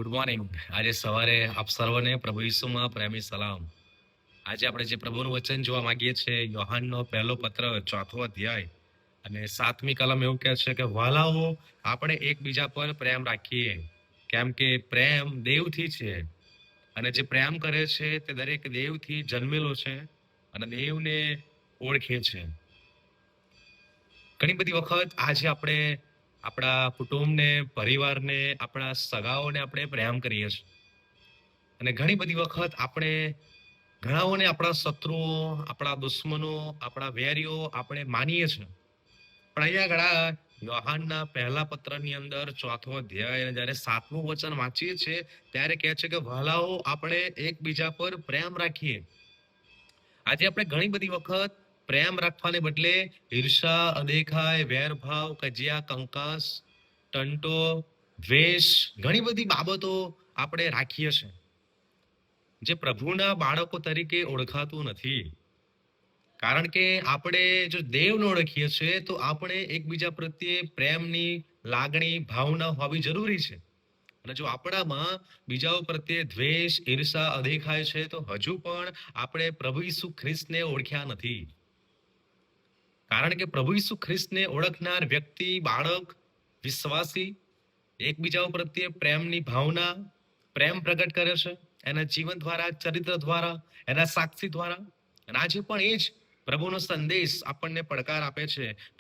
Good morning. આજે સવારે આપ સર્વને પ્રભુ ઈસુમાં પ્રેમી સલામ. આજે આપણે જે પ્રભુનું વચન જોવા માંગીએ છીએ, યોહાનનો પહેલો પત્ર, ચોથો અધ્યાય અને 7મી કલમ એવું કહે છે કે વાલાઓ, આપણે એકબીજા પર પ્રેમ રાખીએ, કેમ કે પ્રેમ દેવથી છે, અને જે પ્રેમ કરે છે તે દરેક દેવથી જન્મેલો છે અને દેવને ઓળખે છે. ઘણી બધી વખત આજે આપણે આપણા કુટુંબને, પરિવારને, આપણા સગાઓને આપણે પ્રેમ કરીએ છીએ, અને ઘણી બધી વખત આપણે ઘણાઓને આપણા શત્રુઓ, આપણા દુશ્મનો, આપણા વેરીઓ આપણે માનીએ છીએ. પણ અહીંયા ઘણા યોહાનના પહેલા પત્રની અંદર ચોથો અધ્યાય અને જ્યારે 7મું વચન વાંચીએ છીએ ત્યારે કહે છે કે વહાલાઓ, આપણે એકબીજા પર પ્રેમ રાખીએ. આજે આપણે ઘણી બધી વખત પ્રેમ રાખવાને બદલે ઈર્ષા, અદેખાય, વેરભાવ, કજિયા, કંકાસ, ટંટો, દ્વેષ, ઘણી બધી બાબતો આપણે રાખીએ છીએ, જે પ્રભુના બાળકો તરીકે ઓળખાતું નથી. કારણ કે આપણે જો દેવને ઓળખીએ છીએ તો આપણે એકબીજા પ્રત્યે પ્રેમની લાગણી, ભાવના હોવી જરૂરી છે. અને જો આપણામાં બીજાઓ પ્રત્યે દ્વેષ, ઈર્ષા, અદેખાય છે તો હજુ પણ આપણે પ્રભુ ઈસુ ખ્રિસ્તને ઓળખ્યા નથી. કારણ કે પ્રભુ ઈસુ ખ્રિસ્તને ઓળખનાર વ્યક્તિ, બાળક, વિશ્વાસી એકબીજાઓ પ્રત્યે પ્રેમની ભાવના, પ્રેમ પ્રગટ કરે છે એના જીવન દ્વારા, ચરિત્ર દ્વારા, એના સાક્ષી દ્વારા. અને આજે પણ એ જ પ્રભુનો સંદેશ આપણને પડકાર આપે છે કે